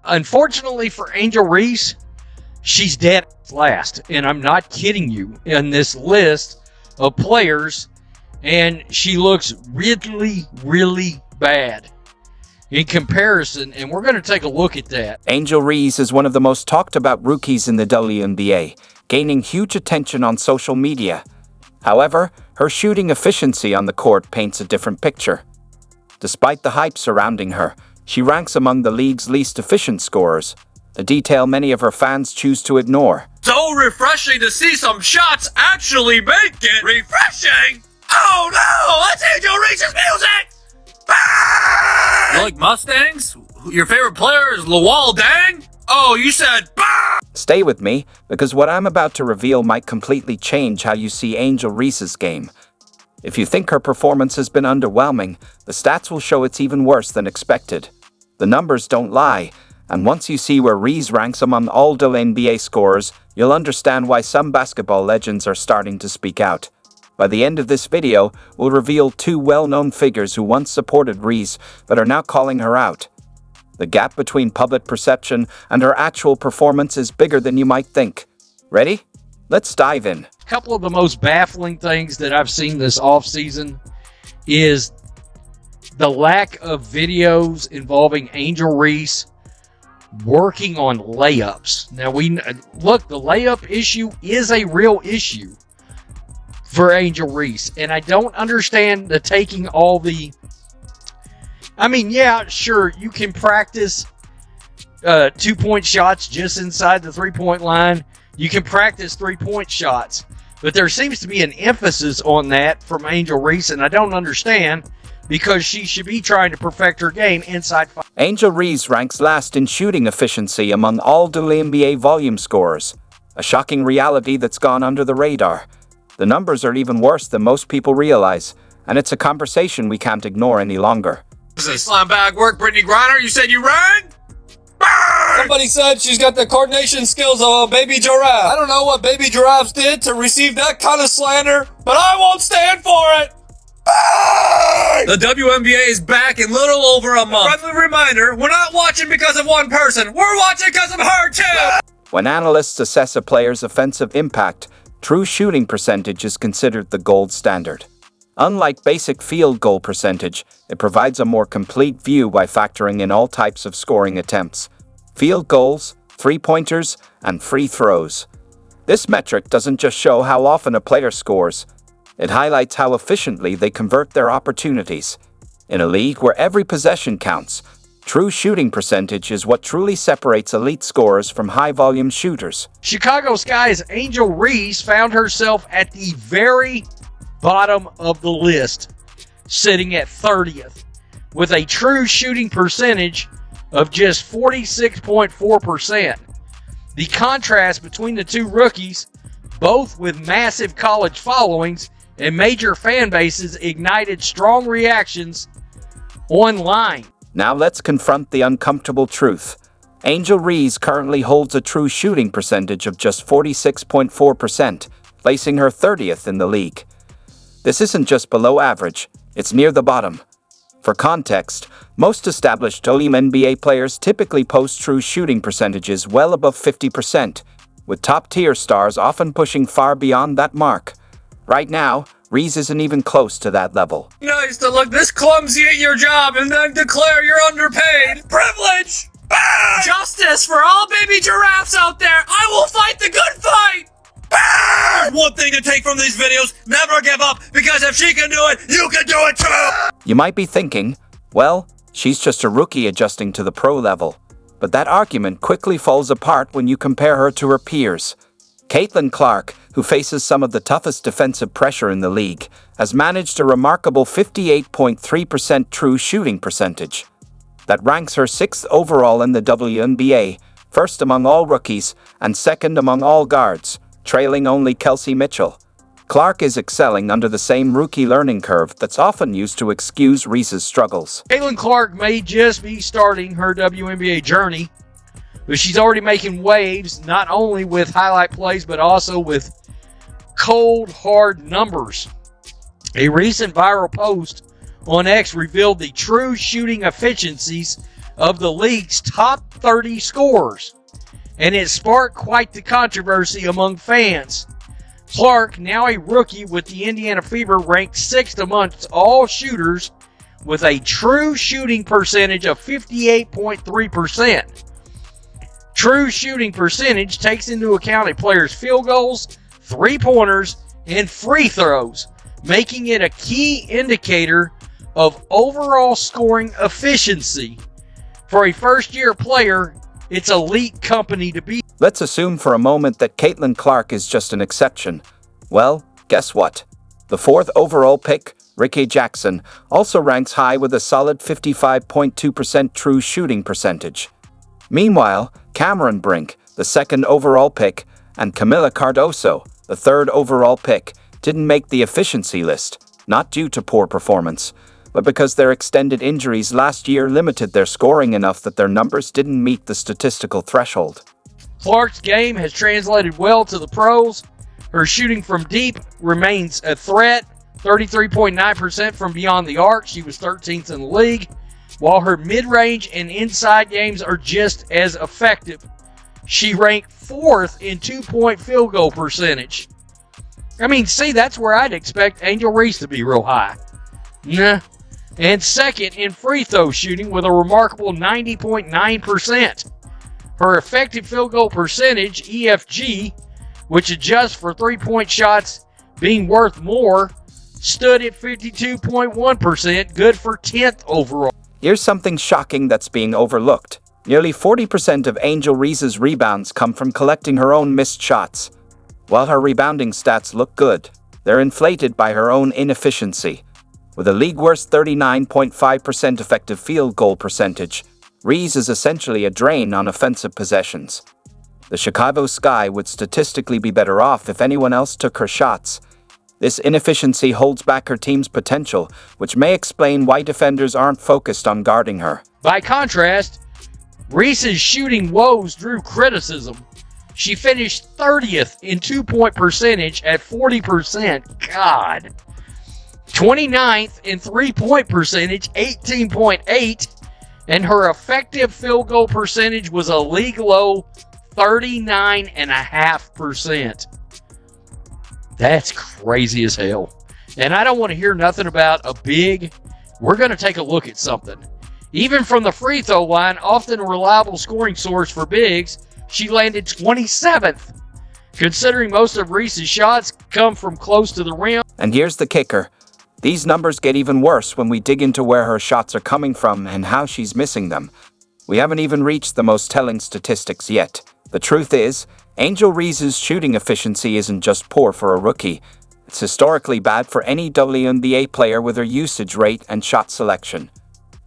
Unfortunately for Angel Reese, she's dead last. And I'm not kidding you in this list of players. And she looks really, really bad in comparison. And we're going to take a look at that. Angel Reese is one of the most talked about rookies in the WNBA, gaining huge attention on social media. However, her shooting efficiency on the court paints a different picture. Despite the hype surrounding her, she ranks among the league's least efficient scorers, a detail many of her fans choose to ignore. So refreshing to see some shots actually make it refreshing! Oh no! That's Angel Reese's music! Ah! You like Mustangs? Your favorite player is Lawal Dang? Oh, you said bah! Stay with me, because what I'm about to reveal might completely change how you see Angel Reese's game. If you think her performance has been underwhelming, the stats will show it's even worse than expected. The numbers don't lie, and once you see where Reese ranks among all WNBA scorers, you'll understand why some basketball legends are starting to speak out. By the end of this video, we'll reveal two well-known figures who once supported Reese but are now calling her out. The gap between public perception and her actual performance is bigger than you might think. Ready? Let's dive in. A couple of the most baffling things that I've seen this offseason is the lack of videos involving Angel Reese working on layups. Now, look, the layup issue is a real issue for Angel Reese, and I don't understand the taking all the... I mean, yeah, sure, you can practice 2-point shots just inside the three-point line. You can practice three-point shots, but there seems to be an emphasis on that from Angel Reese, and I don't understand, because she should be trying to perfect her game inside. Angel Reese ranks last in shooting efficiency among all WNBA volume scorers, a shocking reality that's gone under the radar. The numbers are even worse than most people realize, and it's a conversation we can't ignore any longer. Slam bag work, Brittany Griner, you said you rang? Somebody said she's got the coordination skills of a baby giraffe. I don't know what baby giraffes did to receive that kind of slander, but I won't stand for it. The WNBA is back in little over a month. Friendly reminder, we're not watching because of one person. We're watching because of her too. When analysts assess a player's offensive impact, true shooting percentage is considered the gold standard. Unlike basic field goal percentage, it provides a more complete view by factoring in all types of scoring attempts: field goals, three-pointers, and free throws. This metric doesn't just show how often a player scores, it highlights how efficiently they convert their opportunities. In a league where every possession counts, true shooting percentage is what truly separates elite scorers from high-volume shooters. Chicago Sky's Angel Reese found herself at the very bottom of the list, sitting at 30th, with a true shooting percentage of just 46.4%. The contrast between the two rookies, both with massive college followings and major fan bases, ignited strong reactions online. Now let's confront the uncomfortable truth. Angel Reese currently holds a true shooting percentage of just 46.4%, placing her 30th in the league. This isn't just below average, it's near the bottom. For context, most established WNBA players typically post true shooting percentages well above 50%, with top-tier stars often pushing far beyond that mark. Right now, Reese isn't even close to that level. Nice to look this clumsy at your job and then declare you're underpaid. Privilege! Ah! Justice for all baby giraffes out there! I will fight the good fight! There's one thing to take from these videos: never give up, because if she can do it, you can do it too! You might be thinking, well, she's just a rookie adjusting to the pro level. But that argument quickly falls apart when you compare her to her peers. Caitlin Clark, who faces some of the toughest defensive pressure in the league, has managed a remarkable 58.3% true shooting percentage. That ranks her 6th overall in the WNBA, first among all rookies, and second among all guards, trailing only Kelsey Mitchell. Clark is excelling under the same rookie learning curve that's often used to excuse Reese's struggles. Caitlin Clark may just be starting her WNBA journey, but she's already making waves, not only with highlight plays, but also with cold, hard numbers. A recent viral post on X revealed the true shooting efficiencies of the league's top 30 scorers, and it sparked quite the controversy among fans. Clark, now a rookie with the Indiana Fever, ranked 6th amongst all shooters with a true shooting percentage of 58.3%. True shooting percentage takes into account a player's field goals, three-pointers, and free throws, making it a key indicator of overall scoring efficiency. For a first-year player, it's elite company to be. Let's assume for a moment that Caitlin Clark is just an exception. Well, guess what? The 4th overall pick, Ricky Jackson, also ranks high with a solid 55.2% true shooting percentage. Meanwhile, Cameron Brink, the 2nd overall pick, and Camila Cardoso, the 3rd overall pick, didn't make the efficiency list, not due to poor performance, but because their extended injuries last year limited their scoring enough that their numbers didn't meet the statistical threshold. Clark's game has translated well to the pros. Her shooting from deep remains a threat, 33.9% from beyond the arc. She was 13th in the league, while her mid-range and inside games are just as effective. She ranked 4th in two-point field goal percentage. I mean, see, that's where I'd expect Angel Reese to be real high. Nah. And 2nd in free throw shooting with a remarkable 90.9%. Her effective field goal percentage, EFG, which adjusts for three-point shots being worth more, stood at 52.1%, good for 10th overall. Here's something shocking that's being overlooked. Nearly 40% of Angel Reese's rebounds come from collecting her own missed shots. While her rebounding stats look good, they're inflated by her own inefficiency. With a league-worst 39.5% effective field goal percentage, Reese is essentially a drain on offensive possessions. The Chicago Sky would statistically be better off if anyone else took her shots. This inefficiency holds back her team's potential, which may explain why defenders aren't focused on guarding her. By contrast, Reese's shooting woes drew criticism. She finished 30th in two-point percentage at 40%. God. 29th in three-point percentage, 18.8%. And her effective field goal percentage was a league-low 39.5%. That's crazy as hell. And I don't want to hear nothing about a big. We're going to take a look at something. Even from the free throw line, often a reliable scoring source for bigs, she landed 27th. Considering most of Reese's shots come from close to the rim. And here's the kicker. These numbers get even worse when we dig into where her shots are coming from and how she's missing them. We haven't even reached the most telling statistics yet. The truth is, Angel Reese's shooting efficiency isn't just poor for a rookie. It's historically bad for any WNBA player with her usage rate and shot selection.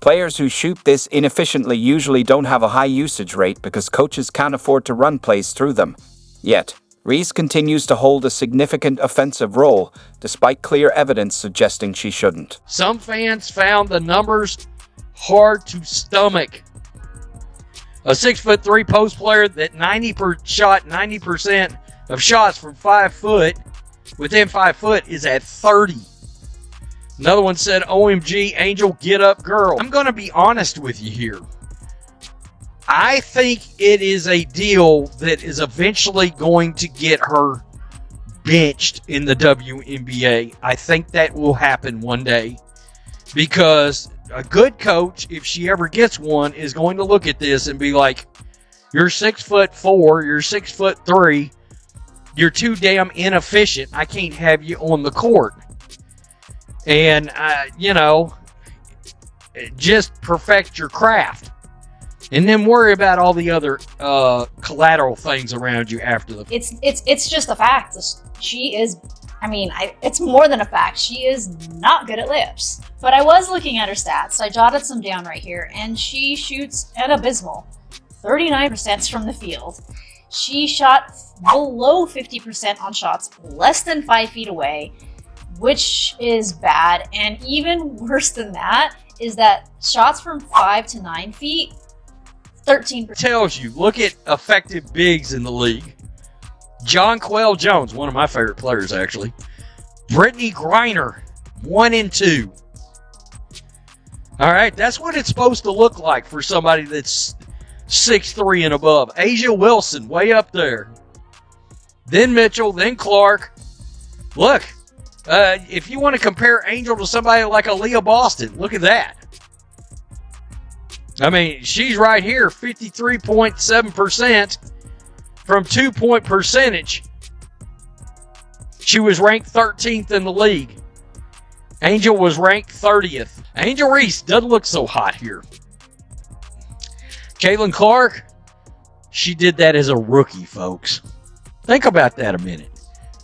Players who shoot this inefficiently usually don't have a high usage rate because coaches can't afford to run plays through them. Yet, Reese continues to hold a significant offensive role, despite clear evidence suggesting she shouldn't. Some fans found the numbers hard to stomach. A 6'3" post player that shot 90% of shots from 5 foot, within 5 foot, is at 30. Another one said, OMG, Angel, get up, girl. I'm going to be honest with you here. I think it is a deal that is eventually going to get her benched in the WNBA. I think that will happen one day because a good coach, if she ever gets one, is going to look at this and be like, you're 6'4", you're 6'3", you're too damn inefficient. I can't have you on the court. And, just perfect your craft. And then worry about all the other collateral things around you after the. It's just a fact. She is. It's more than a fact. She is not good at layups. But I was looking at her stats. So I jotted some down right here, and she shoots an abysmal 39% from the field. She shot below 50% on shots less than 5 feet away, which is bad. And even worse than that is that shots from 5 to 9 feet. 13%. Tells you, look at effective bigs in the league. John Quell Jones, one of my favorite players, actually. Brittany Griner, 1 and 2. All right, that's what it's supposed to look like for somebody that's 6'3" and above. Asia Wilson, way up there. Then Mitchell, then Clark. Look, if you want to compare Angel to somebody like Aaliyah Boston, look at that. I mean, she's right here, 53.7% from 2-point percentage. She was ranked 13th in the league. Angel was ranked 30th. Angel Reese doesn't look so hot here. Caitlin Clark, she did that as a rookie, folks. Think about that a minute.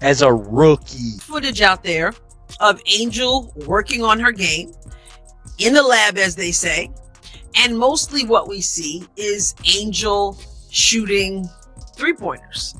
As a rookie. Footage out there of Angel working on her game in the lab, as they say. And mostly what we see is Angel shooting three-pointers.